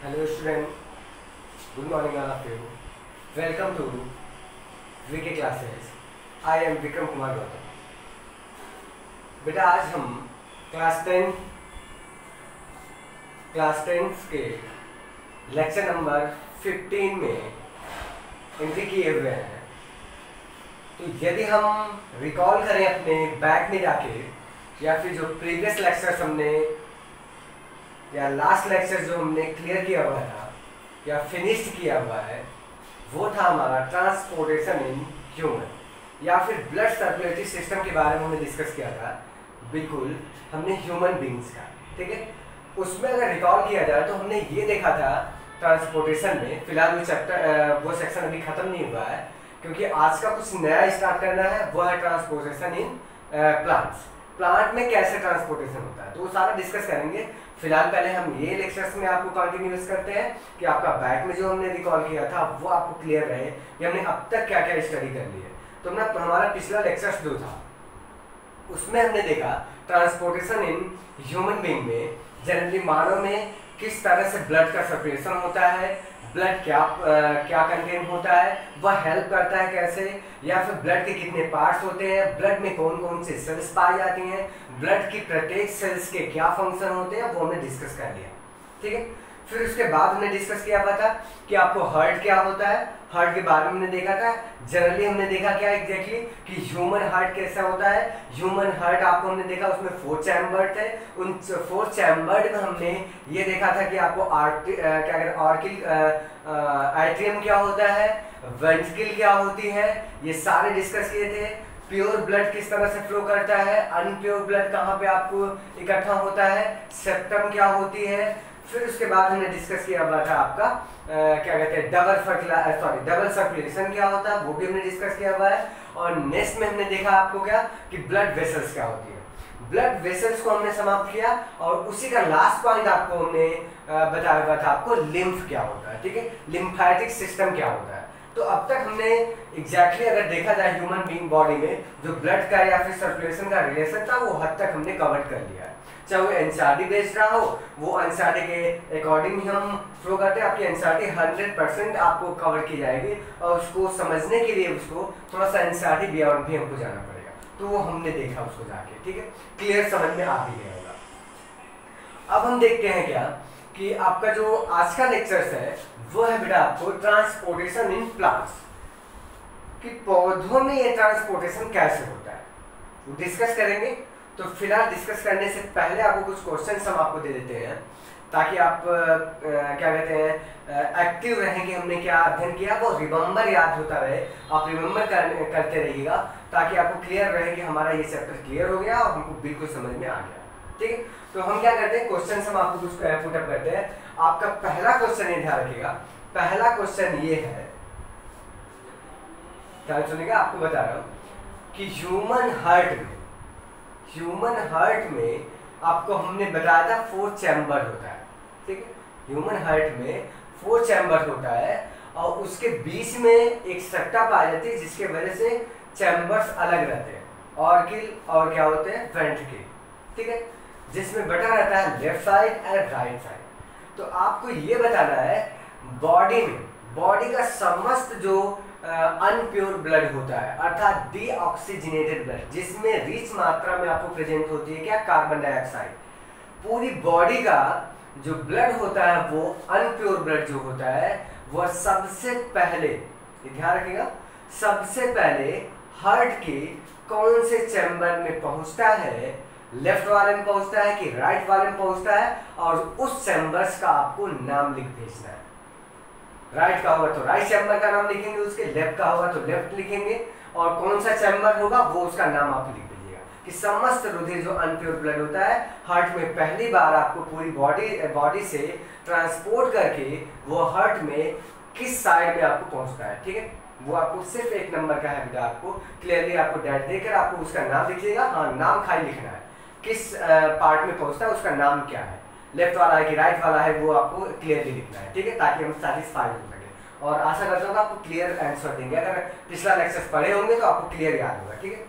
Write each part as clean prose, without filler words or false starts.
Hello student, good morning all of you. Welcome to VK classes. I am Vikram Kumar Gautam. बेटा आज हम class 10 के lecture number 15 में entry किए हुए हैं. तो यदि हम रिकॉल करें अपने बैक में जाके या फिर जो प्रीवियस लेक्चर्स हमने या लास्ट लेक्चर जो हमने क्लियर किया हुआ था या फिनिश्ड किया हुआ है वो था हमारा ट्रांसपोर्टेशन इन ह्यूमन या फिर ब्लड सर्कुलेटरी सिस्टम के बारे में हमने डिस्कस किया था. बिल्कुल हमने ह्यूमन बींग्स का, ठीक है. उसमें अगर रिकॉल किया जाए तो हमने ये देखा था ट्रांसपोर्टेशन में. फिलहाल वो चैप्टर वो सेक्शन अभी खत्म नहीं हुआ है क्योंकि आज का कुछ नया स्टार्ट करना है. वो है ट्रांसपोर्टेशन इन प्लांट्स. प्लांट में कैसे ट्रांसपोर्टेशन होता है तो वो सारा डिस्कस करेंगे. फिलहाल पहले हम ये लेक्चर्स में आपको कंटिन्यूस करते हैं कि आपका बैक में जो हमने रिकॉल किया था वो आपको क्लियर रहे कि हमने अब तक क्या क्या स्टडी कर ली है. तो हमारा पिछला लेक्चर्स जो था उसमें हमने देखा ट्रांसपोर्टेशन इन ह्यूमन बीइंग में जनरली मानव में किस तरह से ब्लड का सर्कुलेशन होता है, ब्लड क्या कंटेन होता है, वह हेल्प करता है कैसे, या फिर ब्लड के कितने पार्ट्स होते हैं, ब्लड में कौन कौन से सेल्स पाई जाती हैं, ब्लड की प्रत्येक सेल्स के क्या फंक्शन होते हैं, वो हमने डिस्कस कर लिया. ठीक है. फिर उसके बाद हमने डिस्कस किया हुआ था कि आपको हार्ट क्या होता है. हार्ट के बारे में हमने देखा था. जनरली हमने देखा क्या एग्जैक्टली कि ह्यूमन हार्ट कैसा होता है. ह्यूमन हार्ट आपको हमने देखा उसमें 4 चैम्बर थे. उन 4 चैम्बर में हमने ये देखा था कि आपको क्या कहते हैं आर्टरियम क्या होता है, वेंट्रिकल क्या होती है, ये सारे डिस्कस किए थे. प्योर ब्लड किस तरह से फ्लो करता है, अनप्योर ब्लड कहाँ पे आपको इकट्ठा होता है, सेप्टम क्या होती है. फिर उसके बाद हमने डिस्कस किया हुआ था आपका क्या कहते हैं डबल सर्कुलेशन क्या होता है, वो भी हमने डिस्कस किया हुआ है. और नेक्स्ट में हमने देखा आपको क्या कि ब्लड वेसल्स क्या होती है. ब्लड वेसल्स को हमने समाप्त किया और उसी का लास्ट पॉइंट आपको हमने बताया हुआ था आपको लिम्फ क्या होता है. ठीक है, लिम्फेटिक सिस्टम क्या होता है. तो अब तक हमने एग्जैक्टली अगर देखा जाए ह्यूमन बीइंग बॉडी में जो ब्लड का या फिर सर्कुलेशन का रिलेशन था वो हद तक हमने कवर कर लिया है. चाहे वो एनसीईआरटी बेस्ड रहा हो, वो एनसीईआरटी के अकॉर्डिंग ही हम फ्लो करते हैं. आपकी एनसीईआरटी 100% आपको कवर की जाएगी और उसको समझने के लिए उसको थोड़ा सा एनसीईआरटी बियॉन्ड भी हमको जाना पड़ेगा. तो वो हमने देखा उसको जाके. ठीक है, क्लियर समझ में आ भी गया होगा. अब हम देखते हैं क्या कि आपका जो आज का लेक्चर्स है वो है बेटा आपको ट्रांसपोर्टेशन इन प्लांट्स कि पौधों में ये ट्रांसपोर्टेशन कैसे होता है वो डिस्कस करेंगे. तो फिलहाल डिस्कस करने से पहले आपको कुछ क्वेश्चंस हम आपको दे देते हैं ताकि आप क्या कहते हैं एक्टिव रहें कि हमने क्या अध्ययन किया, वो रिमेंबर याद होता रहे. आप रिमेंबर करते रहिएगा ताकि आपको क्लियर रहे कि हमारा ये चैप्टर क्लियर हो गया और हमको बिल्कुल समझ में आ गया. ठीक है, तो हम क्या करते हैं क्वेश्चन हम आपको कुछ पुटअप करते हैं. आपका पहला क्वेश्चन ये ध्यान रखिएगा. पहला क्वेश्चन ये है, ध्यान सुनिएगा, आपको बता रहा हूं कि ह्यूमन हार्ट में आपको हमने बताया था 4 चैम्बर होता है. ठीक है, ह्यूमन हार्ट में 4 चैम्बर होता है और उसके बीच में एक सट्टा पाई जाती है जिसके वजह से चैम्बर्स अलग रहते हैं. ऑर्किल और क्या होते हैं वेंट्रिकल. ठीक है, जिसमें बटा रहता है left side and right side. तो आपको ये बताना है बॉडी का समस्त जो अनप्योर ब्लड होता है अर्थात डीऑक्सीजनेटेड ब्लड जिसमें रिच मात्रा में आपको प्रेजेंट होती है क्या कार्बन डाइऑक्साइड. पूरी बॉडी का जो ब्लड होता है वो अनप्योर ब्लड जो होता है वह सबसे पहले ध्यान रखिएगा सबसे पहले हार्ट के कौन से चैम्बर में पहुंचता है, लेफ्ट वाले में पहुंचता है कि राइट वाले में पहुंचता है, और उस चैम्बर्स का आपको नाम लिख भेजना है. राइट का होगा तो राइट चैम्बर का नाम लिखेंगे, उसके लेफ्ट का होगा तो लेफ्ट लिखेंगे, और कौन सा चैम्बर होगा वो उसका नाम आप लिख दीजिएगा कि समस्त रुधिर जो अनप्योर ब्लड होता है हार्ट में पहली बार आपको पूरी बॉडी से ट्रांसपोर्ट करके वो हार्ट में किस साइड में आपको पहुंचता है. ठीक है, वो आपको सिर्फ एक नंबर का है बेटा. आपको क्लियरली आपको डेट देकर आपको उसका नाम लिखिएगा. हाँ, नाम खाली लिखना है, किस पार्ट में पहुंचता है, उसका नाम क्या है, लेफ्ट वाला है कि राइट वाला है, वो आपको क्लियरली लिखना है. ठीक है, ताकि हम सेटिस्फाइड हो सके. और आशा करता हूँ आपको क्लियर आंसर देंगे. अगर पिछला लेक्चर पढ़े होंगे तो आपको क्लियर याद होगा. ठीक है,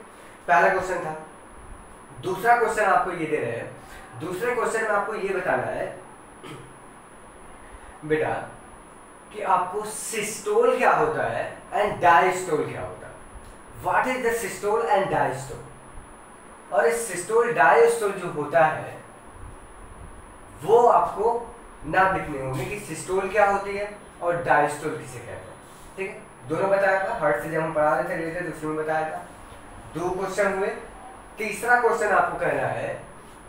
पहला क्वेश्चन था. दूसरा क्वेश्चन आपको ये दे रहे हैं. दूसरे क्वेश्चन में आपको ये बताना है बेटा कि आपको सिस्टोल क्या होता है एंड डायस्टोल क्या होता है। What is the systole and diastole. और इस सिस्टोल डायस्टोल जो होता है वो आपको नाम लिखने होंगे कि सिस्टोल क्या होती है और डायस्टोल किसे कहते हैं। ठीक है, दोनों बताया था, हर्ट से जब हम पढ़ा रहे थे रिलेटेड उसमें बताया था। 2 क्वेश्चन हुए। तीसरा क्वेश्चन आपको करना है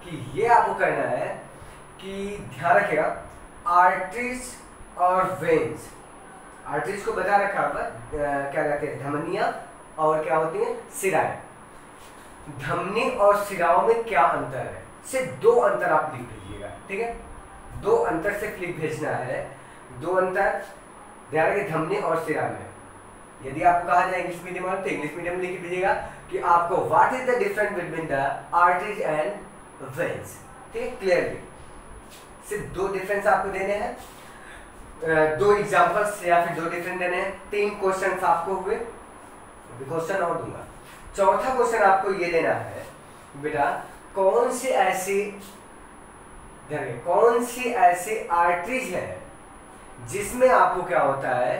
कि ये आपको करना है कि ध्यान रखिएगा आर्टरीज और वेन्स। आर्टरीज को बता रखा होगा क्या कहते हैं, धमनियां, और क्या होती है, सिराएं। धमनी और सिराओं में क्या अंतर है, सिर्फ 2 अंतर आप लिख लीजिएगा। ठीक है, 2 अंतर से लिख भेजना है। 2 अंतर ध्यान रखिए धमनी और सिरा में। यदि आपको कहा जाए इंग्लिश मीडियम वाले तो इंग्लिश मीडियम में लिख दीजिएगा कि आपको what is the difference between the arteries and veins. ठीक है, क्लियरली सिर्फ 2 डिफरेंस आपको देने हैं, 2 एग्जांपल्स या फिर 2 डिफरेंस देने हैं। 3 क्वेश्चन आपको हुए, क्वेश्चन और दूंगा। चौथा क्वेश्चन आपको ये देना है बेटा कौन सी ऐसी आर्टरीज है जिसमें आपको क्या होता है,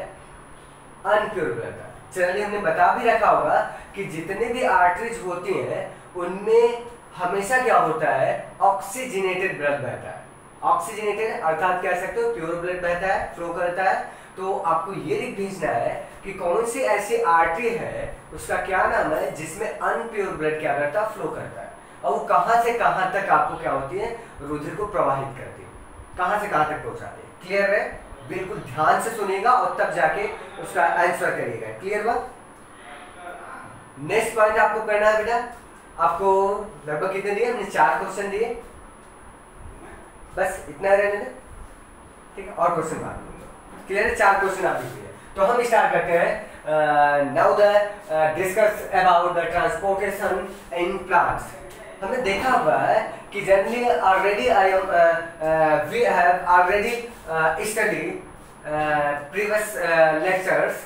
अनप्योर ब्लड। चलिए हमने बता भी रखा होगा कि जितने भी आर्टरीज होती हैं उनमें हमेशा क्या होता है, ऑक्सीजनेटेड ब्लड बहता है। ऑक्सीजनेटेड अर्थात कह सकते हो प्योर ब्लड बहता है, फ्लो करता है। तो आपको ये लिख भेजना है कि कौन सी ऐसी आर्टरी है, उसका क्या नाम है जिसमें अनप्योर ब्लड क्या करता है, फ्लो करता है। और वो कहां से कहां तक आपको क्या होती है, रुधिर को प्रवाहित करती है, कहां से कहां तक पहुंचाती है। क्लियर है, बिल्कुल ध्यान से सुनिएगा और तब जाके उसका आंसर करिएगा। क्लियर बात। नेक्स्ट पॉइंट आपको करना है बेटा, आपको लगभग कितने दिए, हमने 4 क्वेश्चन दिए, बस इतना रहने दें। ठीक है, और क्वेश्चन बात क्लियर है, 4 क्वेश्चन आप लिखिए। तो हम स्टार्ट करते हैं। Now the discuss about the transportation in plants. हमने देखा हुआ है कि generally already we have already study previous lectures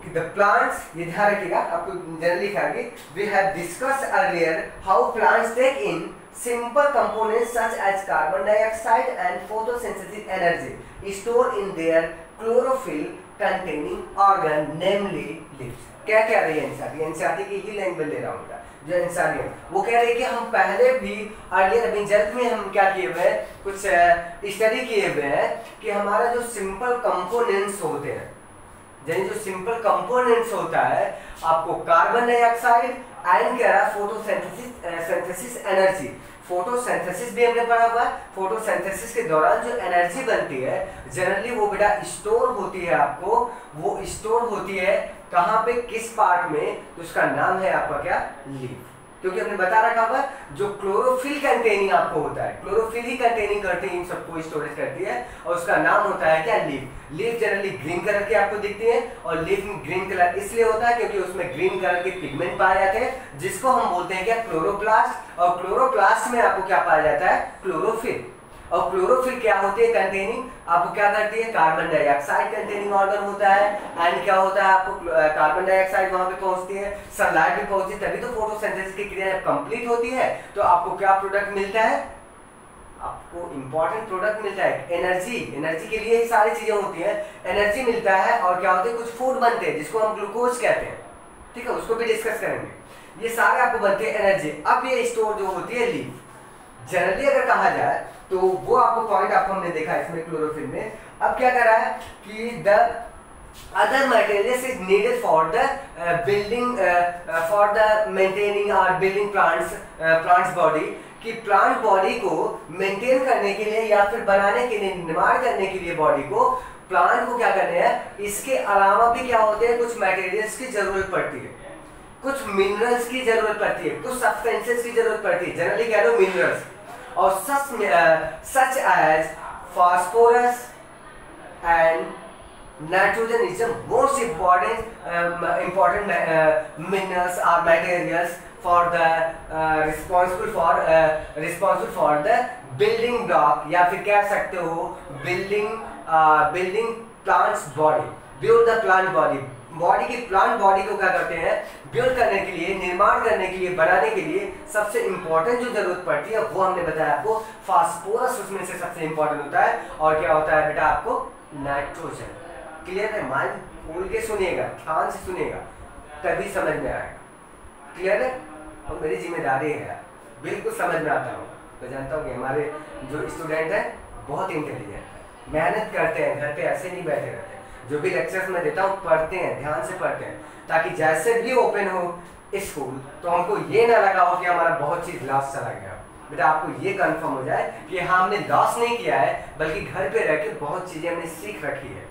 कि द प्लांट्स, ये ध्यान रखिएगा आपको जनरली लिखा है, we have discussed earlier how plants take in simple components such as carbon dioxide and photosynthetic energy stored in their chlorophyll containing organ namely leaves। क्या कह रही है एनसीईआरटी, एनसीईआरटी की ही लैंग्वेज ले रहा हूँ जो एनसीईआरटी है, वो कह रही है कि हम पहले भी अर्लियर अभी जल्द में हम क्या किए हुए हैं, कुछ स्टडी किए हुए हैं कि हमारा जो सिंपल कंपोनेंट्स होते हैं, यानी जो सिंपल कंपोनेंट्स होता है, आपको कार्बन डाइऑक्साइड एंड क्या रहा फोटोसिंथेसिस एनर्जी। फोटोसिंथेसिस भी हमने पढ़ा हुआ है। फोटोसिंथेसिस के दौरान जो एनर्जी बनती है जनरली वो बेटा स्टोर होती है, आपको वो स्टोर होती है कहाँ पे, किस पार्ट में, तो उसका नाम है आपका क्या, लीफ। क्योंकि हमने बता रखा हुआ जो क्लोरोफिल कंटेनिंग आपको होता है, क्लोरोफिल ही कंटेनिंग करती है, इन सबको स्टोरेज करती है, और उसका नाम होता है क्या, leaf. Leaf generally green colour की आपको दिखती है, और लीफ में ग्रीन कलर इसलिए होता है क्योंकि उसमें ग्रीन कलर के पिगमेंट पाए जाते हैं, जिसको हम बोलते हैं क्या, क्लोरोप्लास्ट। और क्लोरोप्लास्ट में आपको क्या पाया जाता है, क्लोरोफिल। और क्लोरोफिल क्या होती है, कंटेनिंग, आपको क्या करती है, कार्बन डाइऑक्साइड कंटेनिंग ऑर्गन होता है। एंड क्या होता है, आपको कार्बन डाइऑक्साइड वहां पे पहुंचती है, सनलाइट भी पहुंचती है, तभी तो फोटोसिंथेसिस की क्रिया कंप्लीट होती है। तो आपको क्या प्रोडक्ट मिलता है, आपको इंपॉर्टेंट प्रोडक्ट मिलता है, एनर्जी। एनर्जी के लिए ही सारी चीजें होती है, एनर्जी मिलता है। और क्या होते हैं, कुछ फूड बनते हैं जिसको हम ग्लूकोज कहते हैं। ठीक है, उसको भी डिस्कस करेंगे। ये सारे आपको बनते हैं एनर्जी। अब ये स्टोर जो होती है लीफ, जनरली अगर कहा जाए तो वो आपको पॉइंट आपको हमने देखा इसमें क्लोरोफिल में। अब क्या कर रहा है कि the other materials is needed for the building for the maintaining और बिल्डिंग प्लांट्स बॉडी, कि प्लांट बॉडी को मेंटेन करने के लिए या फिर बनाने के लिए, निर्माण करने के लिए बॉडी को, प्लांट को क्या करना है, इसके अलावा भी क्या होते हैं, कुछ मटेरियल्स की जरूरत पड़ती है, कुछ मिनरल्स की जरूरत पड़ती है, कुछ सब्सटेंसेस की जरूरत पड़ती है, जनरली कह लो मिनरल्स। और such as phosphorus and nitrogen is the most important minerals or materials for the responsible for the building block, या फिर कह सकते हो building plants body, build the plant body, body की प्लांट बॉडी को क्या करते हैं, बिल्ड करने के लिए, निर्माण करने के लिए, बनाने के लिए सबसे इंपॉर्टेंट जो जरूरत पड़ती है वो हमने बताया आपको फास्फोरस उसमें से सबसे इंपॉर्टेंट होता है। और क्या होता है बेटा आपको, नाइट्रोजन। क्लियर है, माइंड खोल के सुनिएगा, ध्यान से सुनिएगा, तभी समझ में आएगा। क्लियर है, और मेरी जिम्मेदारी है, बिल्कुल समझ में आता होगा। मैं जानता हूँ कि हमारे जो स्टूडेंट हैं बहुत इंटेलिजेंट है, मेहनत करते हैं, घर पे ऐसे नहीं बैठे रहते, जो भी लेक्चर्स मैं देता हूँ पढ़ते हैं, ध्यान से पढ़ते हैं, ताकि जैसे भी ओपन हो स्कूल तो हमको ये ना लगा हो कि हमारा बहुत चीज़ लॉस चला गया। बेटा आपको ये कंफर्म हो जाए कि हाँ हमने लॉस नहीं किया है, बल्कि घर पे रह के बहुत चीज़ें हमने सीख रखी है,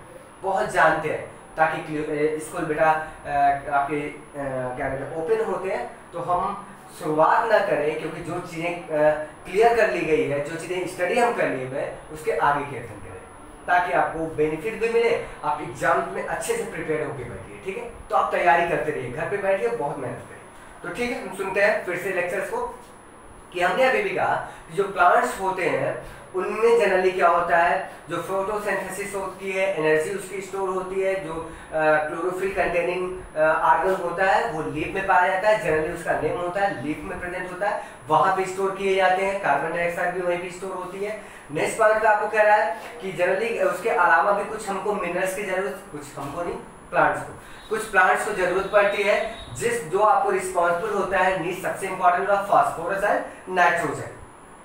बहुत जानते हैं, ताकि स्कूल बेटा आपके क्या कहते हैं ओपन होते हैं तो हम शुरुआत ना करें, क्योंकि जो चीज़ें क्लियर कर ली गई है, जो चीज़ें स्टडी हम कर लिए हुए उसके आगे के अध्ययन करें, ताकि आपको बेनिफिट भी मिले, आप एग्जाम में अच्छे से प्रिपेयर होकर बैठिए। ठीक है, तो आप तैयारी करते रहिए, घर पे बैठिए, बहुत मेहनत करिए। तो ठीक है, हम सुनते हैं फिर से लेक्चर्स को कि हमने अभी भी कहा कि जो प्लांट्स होते हैं उनमें जनरली क्या होता है, जो फोटोसिंथेसिस होती है, एनर्जी उसकी स्टोर होती है, जो क्लोरोफिल कंटेनिंग आर्गन होता है वो लीफ में पाया जाता है, जनरली उसका नेम होता है, लीफ में प्रेजेंट होता है, वहां पे स्टोर किए जाते हैं, कार्बन डाइऑक्साइड भी वहीं पे स्टोर होती है। नेक्स्ट पॉइंट पे आपको कह रहा है कि जनरली उसके अलावा भी कुछ हमको मिनरल्स की जरूरत, कुछ हमको नहीं, प्लांट्स को, कुछ प्लांट्स को जरूरत पड़ती है, जो आपको रिस्पॉन्सिबल होता है नीड सबसे इंपॉर्टेंट होता है फास्फोरस एंड नाइट्रोजन।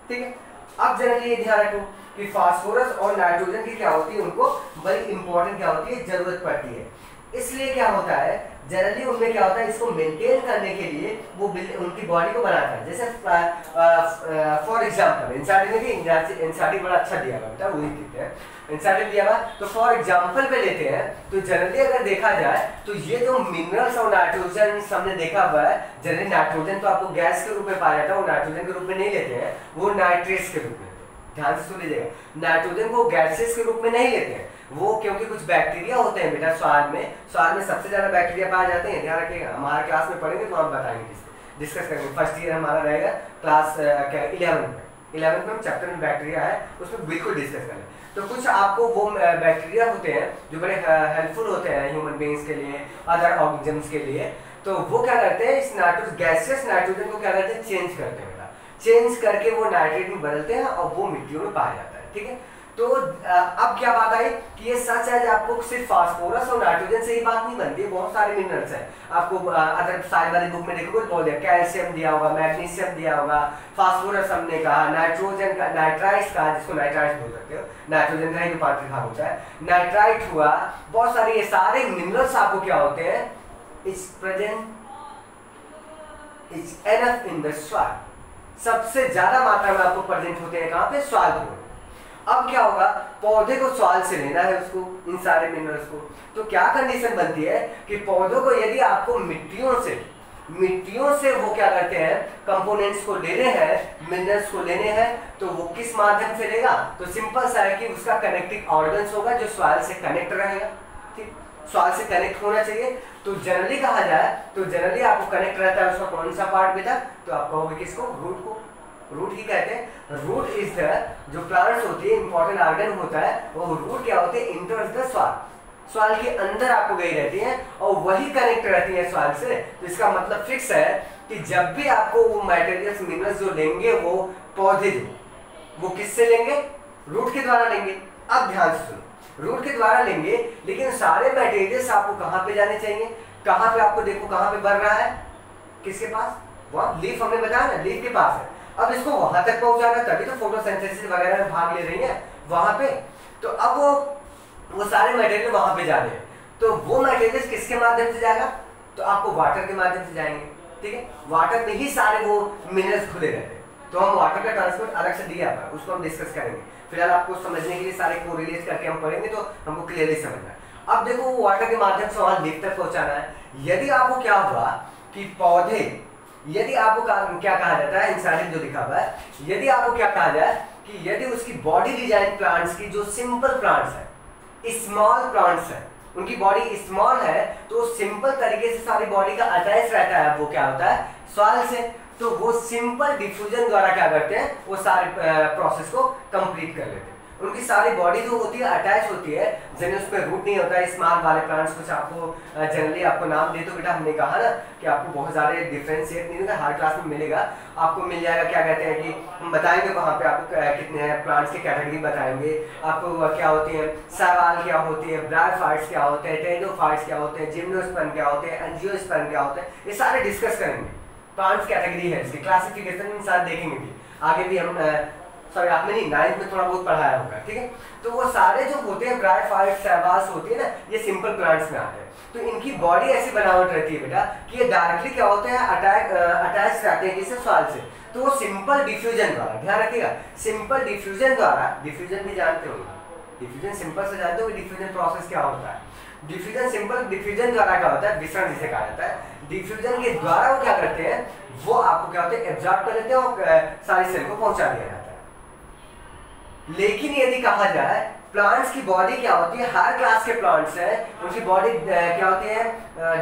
ठीक है, अब जनरली ये ध्यान रखो कि फास्फोरस और नाइट्रोजन की क्या होती है, उनको बड़ी इंपॉर्टेंट क्या होती है, जरूरत पड़ती है। इसलिए क्या होता है जनरली उनमें क्या होता है, इसको मेंटेन करने के लिए वो उनकी बॉडी को बनाता है। जैसे फॉर एग्जांपल एनसीईआरटी में भी एनसीईआरटी बड़ा अच्छा दिया हुआ बेटा, वही देते हैं एनसीईआरटी दिया हुआ। तो फॉर एग्जांपल पे लेते हैं तो जनरली अगर देखा जाए तो ये जो मिनरल्स और नाइट्रोजन हमने देखा हुआ है, जनरली नाइट्रोजन तो आपको गैस के रूप में पाया जाता है, वो नाइट्रोजन के रूप में नहीं लेते हैं, वो नाइट्रेट्स के रूप में, ध्यान से सुन लीजिएगा, नाइट्रोजन को गैसेस के रूप में नहीं लेते हैं वो, क्योंकि कुछ बैक्टीरिया होते हैं बेटा स्वाद में सबसे ज्यादा बैक्टीरिया पाए जाते हैं। ध्यान रखिएगा, हमारे क्लास में पढ़ेंगे तो हम बताएंगे, डिस्कस करेंगे। फर्स्ट ईयर हमारा रहेगा क्लास 11 में चैप्टर में बैक्टीरिया है, उसमें बिल्कुल डिस्कस करें। तो कुछ आपको वो बैक्टीरिया होते हैं जो बड़े हेल्पफुल होते हैं ह्यूमन बींग्स के लिए, अदर ऑर्गेनिजम्स के लिए। तो वो क्या करते हैं, इस गैसियस नाइट्रोजन को क्या करते हैं, चेंज करते हैं बेटा, चेंज करके वो नाइट्रेट में बदलते हैं और वो मिट्टियों में पाया जाता है। ठीक है, तो अब क्या बात आई कि ये सच है, आपको सिर्फ फास्फोरस और नाइट्रोजन से ही बात नहीं बनती है, बहुत सारे मिनरल्स हैं। आपको अदर साइड वाली बुक में देखोगे बोल दिया, कैल्शियम दिया होगा, मैग्नीशियम दिया होगा, फास्फोरस हमने कहा, नाइट्रोजन का नाइट्राइट्स कहा, जिसको नाइट्राइट्स बोल सकते हो, नाइट्रोजन का ही रूपांतरित भाग होता है, नाइट्राइट हुआ, बहुत सारे ये सारे मिनरल्स आपको क्या होते हैं, is present is enough in the soil, सबसे ज्यादा मात्रा में आपको प्रेजेंट होते हैं कहां पे, सॉइल में। अब क्या होगा, पौधे को सॉइल से लेना है उसको, इन सारे मिनरल्स को, तो क्या कंडीशन बनती है कि पौधों को यदि आपको मिट्टियों से वो क्या करते हैं, कंपोनेंट्स को लेने हैं, मिनरल्स को लेने हैं, तो वो किस माध्यम से लेगा, तो सिंपल सा है कि उसका कनेक्टिंग ऑर्गन्स होगा जो सॉइल से कनेक्ट रहेगा। ठीक, सॉइल से कनेक्ट होना चाहिए। तो जनरली कहा जाए तो जनरली आपको कनेक्ट रहता है उसका कौन सा पार्ट बेटा, तो आप कहोगे किसको, रूट को, रूट ही कहते हैं। रूट इज द जो प्लांट्स होती है इंपॉर्टेंट ऑर्गन होता है, वो रूट क्या होते हैं, इंटर्स द सॉइल, सॉइल के अंदर आपको गई रहती है और वही कनेक्ट रहती है सॉइल से। तो इसका मतलब फिक्स है कि जब भी आपको वो मटेरियल्स मिनरल्स जो लेंगे वो पौधे जो वो किससे लेंगे, रूट के द्वारा लेंगे। अब ध्यान से सुनो, रूट के द्वारा लेंगे, लेकिन सारे मटेरियल्स आपको कहाँ पे जाने चाहिए, कहाँ पे आपको देखो कहाँ पे बढ़ रहा है, किसके पास, वहाँ लीफ हमने बताया ना, लीफ के पास है। अब इसको वहां तक पहुंचाना, तभी तो फोटोसिंथेसिस वगैरह में भाग ले रही है वहां पे। तो अब वो सारे मटेरियल वहां पे जा रहे हैं, तो वो मटेरियल किसके माध्यम से जाएगा, तो आपको वाटर के माध्यम से जाएंगे। ठीक है, वाटर में ही सारे वो मिनरल्स खुले रहते हैं, तो हम वाटर का ट्रांसपोर्ट अलग से दिया है, उसको हम डिस्कस करेंगे। फिलहाल आपको समझने के लिए सारे कोरिलेट करके हम पढ़ेंगे तो हमको क्लियरली समझना है। अब देखो वो वाटर के माध्यम से वहां लीफ तक पहुंचाना है। यदि आपको क्या हुआ कि पौधे, यदि आपको क्या कहा जाता है, इंसान जो लिखा हुआ है, यदि आपको क्या कहा जाए कि यदि उसकी बॉडी डिजाइन प्लांट्स की जो सिंपल प्लांट्स है, स्मॉल प्लांट्स है, उनकी बॉडी स्मॉल है, तो सिंपल तरीके से सारी बॉडी का अटैच रहता है, वो क्या होता है, सॉइल से। तो वो सिंपल डिफ्यूजन द्वारा क्या करते हैं, वो सारे प्रोसेस को कंप्लीट कर लेते हैं। उनकी सारी बॉडी जो होती है अटैच होती है, जिन्हें उसमें रूट नहीं होता है। स्मॉल वाले प्लांट्स कुछ आपको जनरली आपको नाम दे तो बेटा हमने कहा ना कि आपको बहुत सारे डिफ्रेंशिएट नहीं होगा, हर क्लास में मिलेगा, आपको मिल जाएगा। क्या कहते हैं कि हम बताएंगे वहाँ पे आपको कितने प्लांट्स की कैटेगरी बताएंगे, आपको क्या होती है, शैवाल क्या होती है, ब्रायोफाइट्स क्या होते हैं, टेंडोफाइट्स क्या होते हैं, जिम्नोस्पर्म क्या होते हैं, एंजियोस्पर्म क्या होते हैं, ये सारे डिस्कस करेंगे। प्लांट्स कैटेगरी है, इसकी क्लासिफिकेशन साथ देखेंगे भी आगे भी हम सॉरी आपने नहीं 9th में थोड़ा बहुत पढ़ाया होगा, ठीक है। तो वो सारे जो होते हैं ब्रायोफाइट्स शैवाल्स होती है ना, ये सिंपल प्लांट्स में आते हैं। तो इनकी बॉडी ऐसी बनावट रहती है बेटा कि ये डायरेक्टली क्या होते हैं अटैच रहते हैं किससे, सॉइल से। तो वो सिंपल डिफ्यूजन द्वारा, ध्यान रखिएगा, सिंपल डिफ्यूजन द्वारा, डिफ्यूजन भी जानते हो, डिफ्यूजन सिंपल से जानते हो कि डिफ्यूजन प्रोसेस क्या होता है। डिफ्यूजन सिंपल डिफ्यूजन द्वारा क्या होता है, विसरण जिसे कहा जाता है। डिफ्यूजन के द्वारा वो क्या करते हैं, वो आपको क्या होते हैं, एब्जॉर्ब कर लेते हैं और सारी सेल को पहुंचा दिया जाता है। लेकिन यदि कहा जाए प्लांट्स की बॉडी क्या होती है, हर क्लास के प्लांट्स हैं उनकी बॉडी क्या होती है,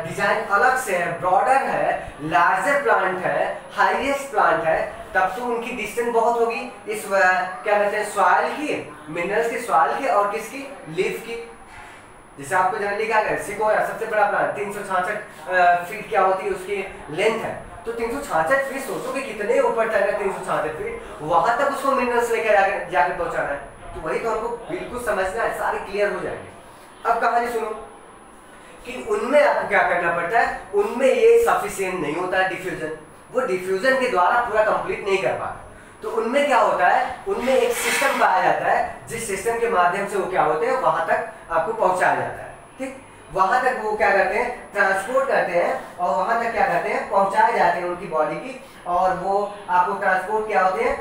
डिजाइन अलग से है, ब्रॉडर है, लार्जर प्लांट है, हाईएस्ट प्लांट है, तब तो उनकी डिस्टेंस बहुत होगी इस क्या कहते हैं सॉइल की, मिनरल्स की, सॉइल की और किसकी, लीफ की। जैसे आपको जनरली क्या है, सिकोया सबसे बड़ा प्लांट 366 फीट क्या होती है उसकी लेंथ है, तो 366 फीट सोचो कि कितने ऊपर तक है, 366 फीट, वहां तक उसको मिनरल्स लेकर जाकर पहुंचाना है। तो वही तो हमको बिल्कुल समझना है, सारे क्लियर हो जाएंगे। अब कहानी सुनो कि उनमें आपको क्या करना पड़ता है, उनमें ये सफिशिएंट नहीं होता है डिफ्यूजन, वो डिफ्यूजन के द्वारा पूरा कंप्लीट नहीं कर पाता। तो उनमें क्या होता है, उनमें एक सिस्टम पाया जाता है जिस सिस्टम के माध्यम से वो क्या होते हैं वहां तक आपको पहुंचाया जाता है, ठीक। वहां तक वो क्या करते हैं, ट्रांसपोर्ट करते हैं और वहां तक क्या करते हैं, पहुंचाए जाते हैं उनकी बॉडी की, और वो आपको ट्रांसपोर्ट क्या होते हैं,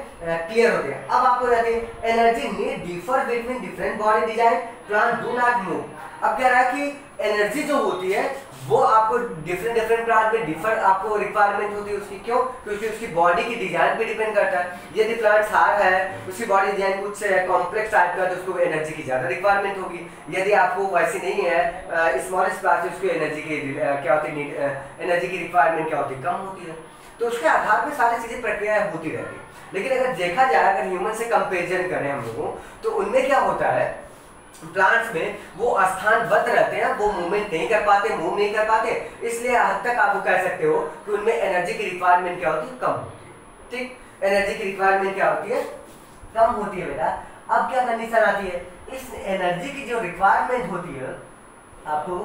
क्लियर होते हैं। अब आपको रहते हैं energy need differ between different body design, plant do not move. अब क्या रहा कि एनर्जी जो होती है वो आपको डिफरेंट प्लांट में डिफर आपको रिक्वायरमेंट होती है उसकी, क्यों, क्योंकि उसकी बॉडी की डिजाइन पे डिपेंड करता है। यदि प्लांट हार्ड है, उसकी बॉडी डिजाइन कुछ कॉम्प्लेक्स टाइप का, तो उसको एनर्जी की ज्यादा रिक्वायरमेंट होगी। यदि आपको वैसी नहीं है, स्मॉलेस्ट प्लांट से उसको एनर्जी की क्या होती है, एनर्जी की रिक्वायरमेंट क्या होती है, कम होती है। तो उसके आधार पर सारी चीजें प्रक्रियाएं होती रहती है। लेकिन अगर देखा जाए, अगर ह्यूमन से कंपेरिजन करें हम लोगों, तो उनमें क्या होता है, प्लांट्स में वो स्थानबद्ध रहते हैं, वो मूवमेंट नहीं कर पाते, मूव नहीं कर पाते, इसलिए हद तक आप कह सकते हो कि उनमें एनर्जी की रिक्वायरमेंट क्या होती है, कम होती है, ठीक। एनर्जी की रिक्वायरमेंट क्या होती है, कम होती है बेटा। अब क्या कंडीशन आती है, इस एनर्जी की जो रिक्वायरमेंट होती है, आपको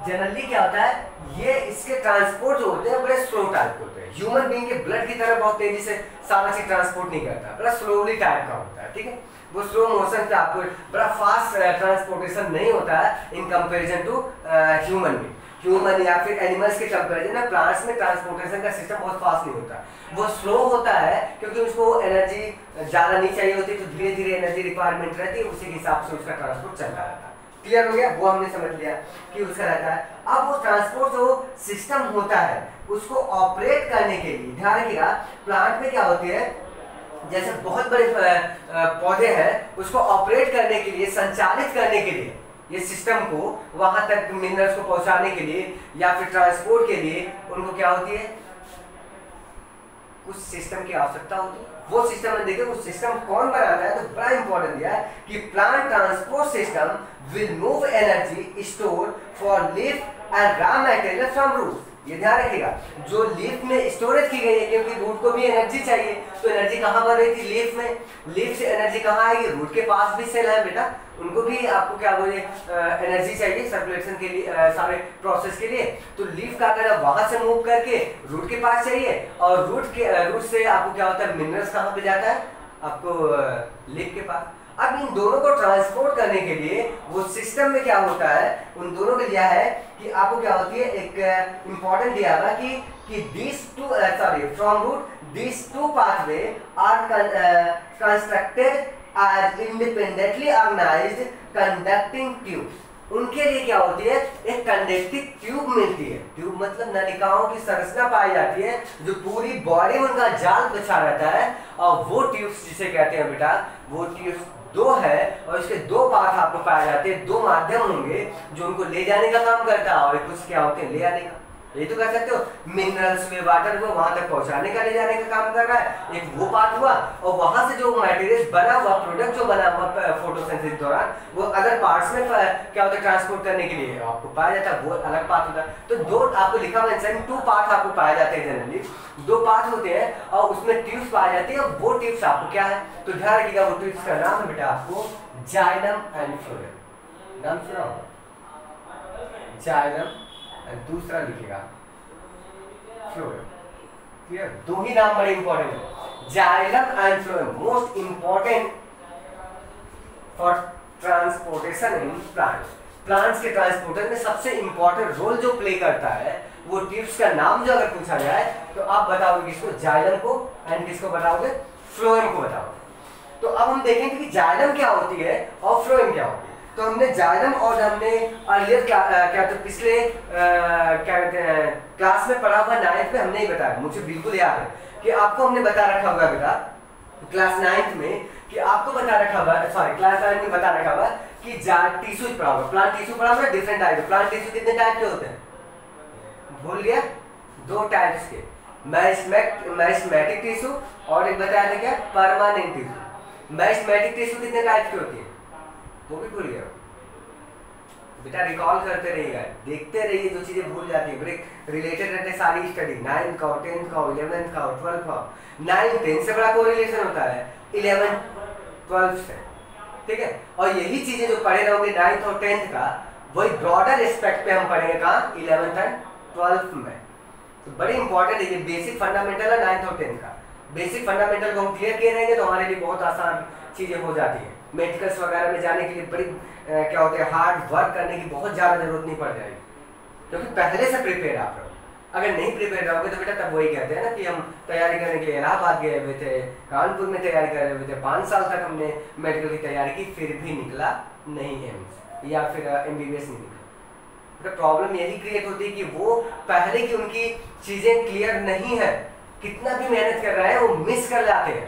जनरली क्या होता है, ये इसके ट्रांसपोर्ट जो होते हैं बड़े स्लो टाइप होते हैं। ह्यूमन बीइंग के ब्लड की तरह बहुत तेजी से सारा चीज ट्रांसपोर्ट नहीं करता, बड़ा स्लोली टाइप का होता है, ठीक है। वो स्लो मोशन से आपको बड़ा फास्ट ट्रांसपोर्टेशन नहीं होता है in comparison to human being. Human या फिर एनिमल्स के कंपैरिजन में प्लांट्स में ट्रांसपोर्टेशन का सिस्टम बहुत फास्ट नहीं होता, वो स्लो होता है, क्योंकि उसको एनर्जी ज्यादा नहीं चाहिए होती, तो धीरे धीरे एनर्जी रिक्वायरमेंट रहती है, उसी के हिसाब से उसका ट्रांसपोर्ट चलता रहता है। क्लियर हो गया, वो हमने समझ लिया कि उसका रहता है। अब वो ट्रांसपोर्ट जो सिस्टम होता है उसको ऑपरेट करने के लिए, ध्यान रखिएगा, प्लांट में क्या होती है, जैसे बहुत बड़े पौधे हैं, उसको ऑपरेट करने के लिए, संचालित करने के लिए, ये सिस्टम को वहां तक मिनरल्स को पहुंचाने के लिए या फिर ट्रांसपोर्ट के लिए उनको क्या होती है, कुछ सिस्टम की आवश्यकता होती है। वो सिस्टम में देखिए, वो सिस्टम कौन बनाता है, तो बड़ा इंपॉर्टेंट दिया है कि plant transport system will move energy store for leaf and raw material from root. ये ध्यान रखिएगा, जो लीफ में स्टोरेज की गई है, क्योंकि रूट को भी एनर्जी चाहिए, तो एनर्जी कहाँ बन रही थी, लीफ में। लीफ से एनर्जी कहाँ आएगी, रूट के पास भी सेल है बेटा, उनको भी आपको क्या बोले एनर्जी चाहिए सर्कुलेशन के लिए, सारे प्रोसेस के लिए। तो लीफ का अगर वहां से मूव करके रूट के पास चाहिए, और रूट से आपको क्या होता है, मिनरल्स कहाँ पे जाता है, आपको लीफ के पास। अब इन दोनों को ट्रांसपोर्ट करने के लिए वो सिस्टम में क्या होता है, उन दोनों के दिया है कि आपको क्या होती है, एक इंपॉर्टेंट दिया हुआ कि these two from root these two pathway are constructed as independently organized conducting tubes। उनके लिए क्या होती है, एक कंडक्टिंग ट्यूब मिलती है। ट्यूब मतलब नलिकाओं की संरचना पाई जाती है, जो पूरी बॉडी में उनका जाल बिछा रहता है, और वो ट्यूब्स जिसे कहते हैं बेटा, वो ट्यूब्स दो है, और इसके दो पार्ट आपको पाए जाते हैं, दो माध्यम होंगे जो उनको ले जाने का काम करता है, और कुछ क्या होते हैं ले आने का। ये तो कह सकते हो मिनरल्स में वाटर को वहां तक पहुंचाने का ले जाने का काम कर रहा है, एक वो पार्ट हुआ, और वहां से जो मटेरियल बना हुआ प्रोडक्ट जो बना हुआ फोटोसिंथेसिस दौरान वो अदर पार्ट्स में क्या होता है ट्रांसपोर्ट करने के लिए आपको पाया जाता है, वो अलग पार्ट होता है। तो दो आपको लिखा हुआ इंसान 2 पार्ट आपको पाए जाते हैं, जनरली 2 पार्ट होते हैं और उसमें ट्यूब्स पाई जाती है, और वो ट्यूब्स आपको क्या है तो ध्यान रखिएगा, वो ट्यूब्स का नाम है बेटा आपको जाइलम एंड फ्लोएम। नाम सुना होगा जाइलम एंड दूसरा लिखिएगा फ्लोएम। क्लियर? 2 ही नाम बड़े इंपॉर्टेंट है, xylem and phloem most important for transportation in plants. Plants के ट्रांसपोर्टर में सबसे इंपॉर्टेंट रोल जो प्ले करता है वो ट्यूब्स का नाम जो अगर पूछा जाए तो आप बताओगे किसको, जाइलम को, एंड किसको बताओगे, फ्लोएम को बताओगे। तो अब हम देखेंगे कि जाइलम क्या होती है और फ्लोएम क्या होती है। तो हमने जाइलम और हमने अर्लियर क्या तो पिछले क्या कहते हैं क्लास में पढ़ा हुआ 9th में हमने ही बताया, मुझे बिल्कुल याद है कि आपको हमने बता रखा होगा बेटा क्लास 9th में, कि आपको बता रखा हुआ, सॉरी क्लास 9 में बता रखा हुआ कि टिश्यू पढ़ा होगा, प्लांट टिश्यू पढ़ा होगा, डिफरेंट टाइप। प्लांट टिश्यू कितने टाइप के होते हैं भूल गया, 2 टाइप्स के, मेरिस्टेमेटिक टिश्यू और एक बताया था क्या परमानेंट टिश्यू। मेरिस्टेमेटिक टिश्यू कितने टाइप की होती है वो भी भूल गया बेटा, रिकॉल करते रहिएगा, देखते रहिए, जो चीजें भूल जाती है ब्रेक रिलेटेड रहते हैं सारी स्टडी, 9th का 10th का 11th का 12th का। 9 10 से बड़ा कोरिलेशन होता है 11 12 से, ठीक है। और यही चीजें जो पढ़े रहोगे 9th और 10th का वही ब्रॉडर एस्पेक्ट पे हम पढ़ेंगे कहाँ 11th एंड 12th में। तो बड़ी इंपॉर्टेंट है ये बेसिक फंडामेंटल है 9th और 10th का। बेसिक फंडामेंटल को हम क्लियर किए रहेंगे तो हमारे लिए बहुत आसान चीजें हो जाती है। मेडिकल्स वगैरह में जाने के लिए बड़ी क्या होते हैं हार्ड वर्क करने की बहुत ज़्यादा जरूरत नहीं पड़ जाएगी, क्योंकि पहले से प्रिपेयर आप रहो। अगर नहीं प्रिपेयर रहोगे तो बेटा तब वही कहते हैं ना कि हम तैयारी करने के लिए इलाहाबाद गए हुए थे, कानपुर में तैयारी कर रहे हुए थे, 5 साल तक हमने मेडिकल की तैयारी की, फिर भी निकला नहीं एम्स या फिर MBBS नहीं निकला। तो प्रॉब्लम यही क्रिएट होती है कि वो पहले की उनकी चीज़ें क्लियर नहीं है, कितना भी मेहनत कर रहा है वो मिस कर जाते हैं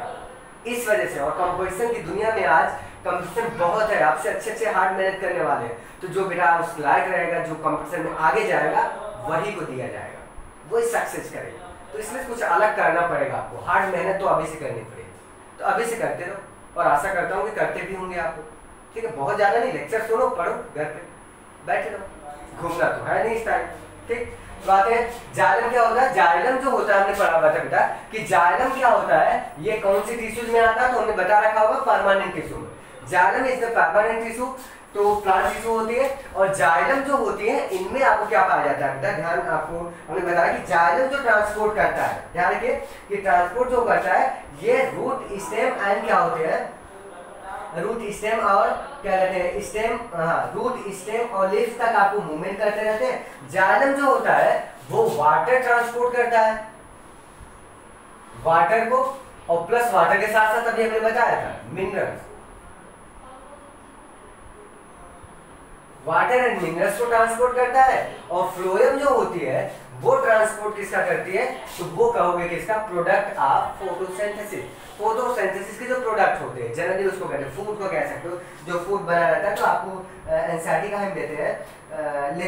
इस वजह से। और कंपटीशन की दुनिया में आज कंपटीशन बहुत है, आपसे अच्छे हार्ड मेहनत करने वाले हैं, तो जो बेटा उस लायक रहेगा, जो कंपटीशन में आगे जाएगा वही को दिया जाएगा, वही सक्सेस करेगा। तो इसलिए कुछ अलग करना पड़ेगा आपको, हार्ड मेहनत तो अभी से करनी पड़ेगी। तो अभी से करते रहो और आशा करता हूँ कि करते भी होंगे आपको, ठीक है। बहुत ज़्यादा नहीं, लेक्चर सुनो, पढ़ो, घर पे बैठे रहो, घूमना तो है नहीं इस टाइम, ठीक। बात है जाइलम क्या होता है, जाइलम जो होता है हमने पढ़ा हुआ था बेटा कि जाइलम क्या होता है, ये कौन सी टिश्यूज में आता है, तो हमने बता रखा होगा परमानेंट टिश्यू में। Xylem is the permanent tissue, तो प्लांट टिश्यू होती है, और जाइलम जो होती है इनमें आपको क्या पाया जाता है बेटा, ध्यान आपको हमने बताया कि जाइलम जो ट्रांसपोर्ट करता है, ध्यान रखिए कि ट्रांसपोर्ट जो करता है ये रूट स्टेम एंड क्या होते हैं, रूट स्टेम और क्या कहते हैं स्टेम, रूट स्टेम और लीफ तक आपको मूवमेंट करते रहते हैं। जाइलम जो होता है वो वाटर ट्रांसपोर्ट करता है, वाटर को, और प्लस वाटर के साथ साथ अभी हमने बताया था मिनरल्स, वाटर एंड मिनरल्स को ट्रांसपोर्ट करता है। और फ्लोएम जो होती है वो ट्रांसपोर्ट किसका करती है, तो वो कहोगे किसका, प्रोडक्ट ऑफ फोटोसिंथेसिस। फोटोसिंथेसिस के जो प्रोडक्ट होते हैं जनरली उसको कहते हैं, फूड को कह सकते हो, जो फूड बना रहता है। तो आपको एनसीईआरटी का हम लेते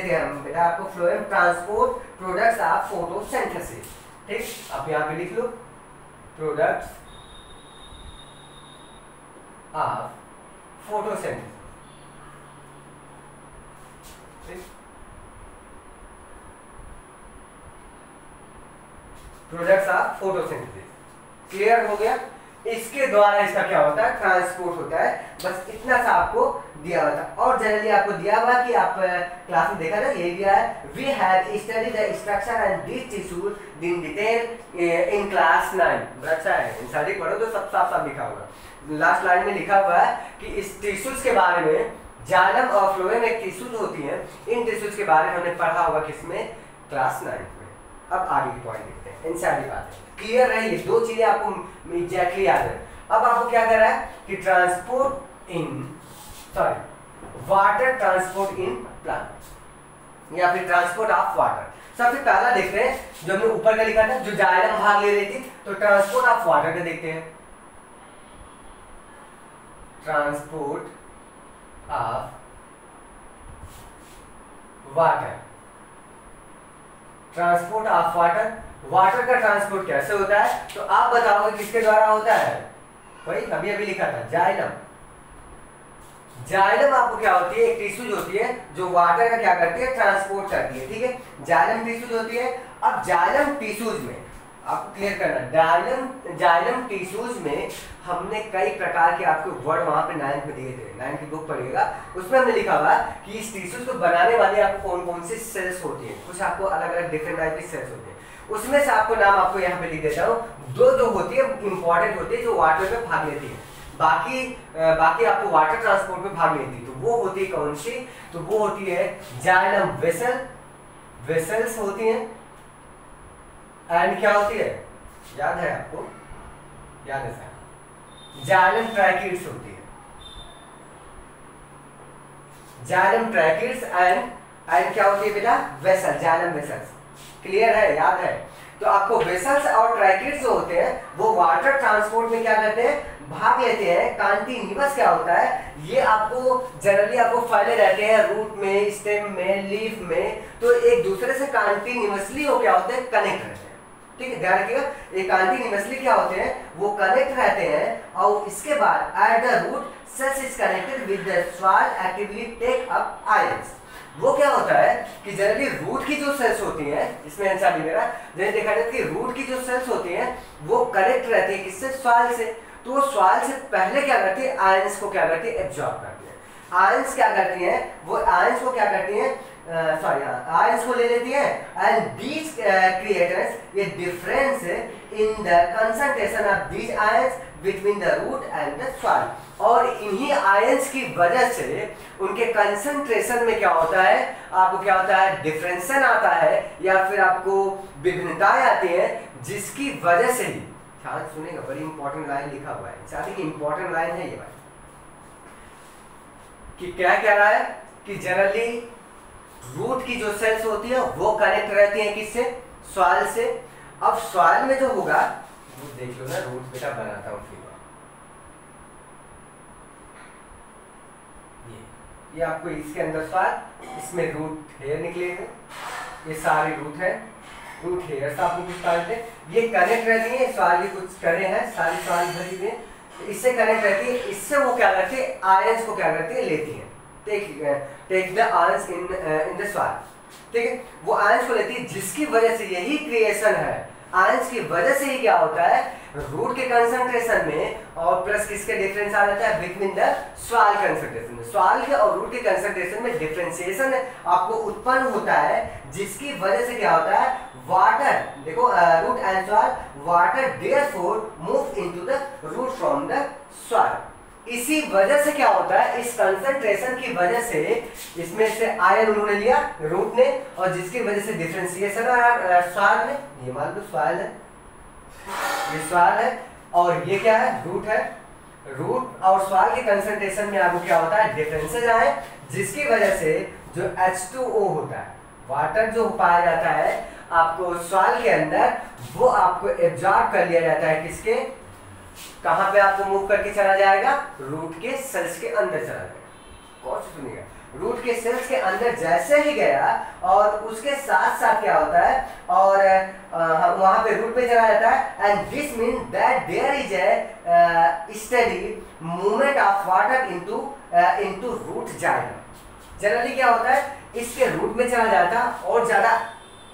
हैं हम बेटा आपको phloem transport products of photosynthesis, ठीक। आप यहाँ पे लिख लो products of photosynthesis, products of photosynthesis. Clear हो गया। इसके द्वारा इसका क्या होता है, ट्रांसपोर्ट होता है। बस इतना सा आपको दिया हुआ था, और जनरली आपको दिया हुआ कि आप क्लास में देखा था, ये दिया है we have studied the structure and this tissues in detail in class 9। अच्छा है, इन सारी पढ़ो तो सब साफ साफ लिखा होगा। लास्ट लाइन में लिखा हुआ है कि इस टिश्यूज के बारे में, जाइलम और फ्लोएम एक टिश्यूज होती है, इन टिश्यूज के बारे में हमने पढ़ा होगा किसमें, क्लास 9 में। अब आगे की पॉइंट देखते हैं, इनसारी बात है, क्लियर है, ये 2 चीजें आपको एग्जैक्टली याद है। अब आपको क्या कर रहा है कि transport in water transport in plant, या फिर ट्रांसपोर्ट ऑफ वाटर। सबसे पहला देखते हैं जो हमने ऊपर का लिखा था, जो जाइलम भाग ले रही थी, तो ट्रांसपोर्ट ऑफ वाटर का देखते हैं। Transport of water, transport of water, water का ट्रांसपोर्ट कैसे होता है? तो आप बताओगे किसके द्वारा होता है? वही अभी अभी लिखा था, जाइलम। जाइलम आपको क्या होती है? एक टिश्यूज होती है जो वाटर का क्या करती है? ट्रांसपोर्ट करती है, ठीक है। जाइलम टिश्यूज होती है। अब जाइलम टिश्यूज में आपको क्लियर करना, जाइलम टिश्यूज में हमने कई प्रकार के आपको वर्ड वहां पे 9th में दिए थे, 9th की बुक पढ़िएगा, उसमें हमने लिखा हुआ कि इस टिश्यूज को बनाने वाले आपको कौन कौन सी सेल्स होती है, कुछ आपको अलग अलग डिफरेंट टाइप की सेल्स होती है। उसमें से आपको नाम आपको यहाँ पे लिख देता हूँ, दो जो होती है इंपॉर्टेंट होती है, जो वाटर में भाग लेती है, बाकी आपको वाटर ट्रांसपोर्ट में भाग लेती है। तो वो होती है कौन सी? तो वो होती है जाइलम वेसल्स होती है, एंड क्या होती है? याद है आपको? याद है सर? जाइलम ट्रैकिड्स होती है, जाइलम ट्रैकिड्स एंड क्या होती है बेटा? Vessel, xylem vessels. क्लियर है? याद है? तो आपको वेसल्स और ट्रैकिड्स जो होते हैं वो वाटर ट्रांसपोर्ट में क्या करते हैं? भाग लेते हैं। कॉन्टिन्यूअस क्या होता है? ये आपको जनरली आपको फैले रहते हैं रूट में, स्टेम में, लीफ में, तो एक दूसरे से कॉन्टिन्यूअसली वो क्या होते हैं? कनेक्ट रहते हैं, ठीक है। ध्यान रखिएगा, ये कॉन्टिन्यूअसली क्या होते हैं? वो कनेक्ट रहते हैं। और इसके बाद at the root cells is connected with the soil actively take up ions. वो क्या होता है कि जनरली रूट की जो सेल्स होती हैं, इसमें आंसर भी मेरा जैसे देखा जाए कि रूट की जो सेल्स होती हैं वो कनेक्ट रहती है किससे? सॉइल से। तो वो सॉइल से पहले क्या करती है? आयंस को क्या करती है? एब्जॉर्ब करती है। आयंस क्या करती हैं? वो आयंस को क्या करती हैं? आयंस को ले लेती है, एंड दीज क्रिएटर्स ये difference in the concentration of these ions between the root and the soil. और इन्हीं आयंस की वजह से उनके कंसंट्रेशन में क्या होता है? आपको क्या होता है? डिफरेंशन आता है, या फिर आपको भिन्नताएं आती हैं, जिसकी वजह से ही ध्यान सुनेगा, बड़ी इंपॉर्टेंट लाइन लिखा हुआ है, साथ ही इंपॉर्टेंट लाइन है ये भाई, कि क्या कह रहा है कि जनरली रूट की जो सेल्स होती है वो कनेक्ट रहती हैं किससे? सॉइल से। अब सॉइल में जो होगा वो देख लो ना, रूट बेटा बनाता हूं फिर ये आपको इसके अंदर सॉइल, इसमें रूट हेयर निकलेंगे, ये सारे रूट है, रूट हेयर आपको कुछ काटते हैं, ये कनेक्ट रहती है, सॉइल की कुछ करे हैं, सारी सॉइल भरी हुई है, इससे कनेक्ट रहती है। इससे वो क्या करती है? आयंस को क्या करती है? लेती है। Take the ions in the soil, ठीक है। वो आयंस को लेती है, जिसकी वजह से यही क्रिएशन है। आयंस की वजह से ही क्या होता है? रूट के कंसंट्रेशन में और प्लस किसके डिफरेंस आ जाता है? बिटवीन द सॉइल कंसंट्रेशन में, सॉइल के और रूट के कंसंट्रेशन में डिफरेंशिएशन आपको उत्पन्न होता है, जिसकी वजह से क्या होता है? वाटर, देखो root and soil, water therefore move into the root from the soil. इसी वजह से क्या होता है? इस कंसंट्रेशन की वजह से इसमें से आयन उन्होंने लिया रूट ने, और जिसकी वजह से डिफरेंशिएशन आया सॉइल में। ये मान लो सॉइल है, ये सॉइल है, और ये क्या है? रूट है। रूट और सॉइल के कंसंट्रेशन में आपको क्या होता है? डिफरेंसेस आए, जिसकी वजह से जो H2O होता है, वाटर जो पाया जाता है आपको सॉइल के अंदर, वो आपको एब्जॉर्ब कर लिया जाता है किसके? कहां पे आपको मूव करके चला जाएगा? रूट के सेल्स के अंदर चला जाएगा। कौन सा सुनिएगा? रूट के सेल्स के अंदर जैसे ही गया, और उसके साथ साथ क्या होता है? और वहां पे रूट पे चला जाता है, and this mean that there is a steady movement of water into root xylem. Generally क्या होता है? इसके रूट में चला जाता, और ज्यादा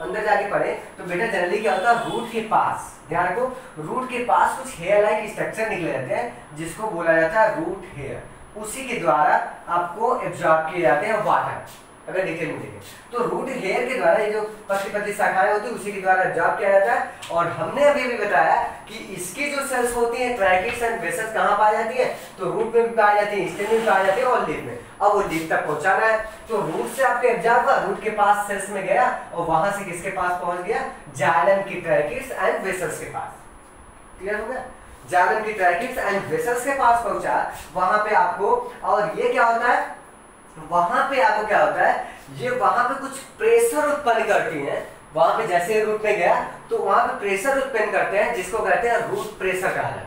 अंदर जाके पढ़े तो बेटा जनरली क्या होता है? रूट के पास, ध्यान रखो, रूट के पास कुछ हेयर लाइक स्ट्रक्चर निकले रहते हैं, जिसको बोला जाता है रूट हेयर। उसी के द्वारा आपको एब्जॉर्ब किए जाते हैं वाटर। अगर डिटेल में देखें तो रूट हेयर के द्वारा, ये जो पतली शाखाएं होती है, उसी के द्वारा एब्जॉर्ब किया जाता है। और हमने अभी भी बताया कि इसकी जो सेल्स होती हैं, ट्रैकिड्स एंड वेसल्स, कहाँ पाई जाती है? तो रूट में भी पाई जाती है, स्टेम में भी पाई जाती है, और लीफ में। अब वो लीफ तक पहुंचाना है, तो रूट से आपको एब्जॉर्ब हुआ, रूट के पास सेल्स में गया, और वहां से किसके पास पहुंच गया? जाइलम की ट्रैकिड्स एंड वेसल्स के पास। क्लियर हो गया? जाइलम की ट्रैकिड्स एंड वेसल्स के पास पहुंचा, वहां पे आपको, और ये क्या होता है? वहां पे आपको क्या होता है? ये वहां पे कुछ प्रेशर उत्पन्न करती हैं। वहां पे जैसे रूट में गया तो वहां पे प्रेशर उत्पन्न करते हैं, जिसको कहते हैं रूट प्रेशर कहा जाता है।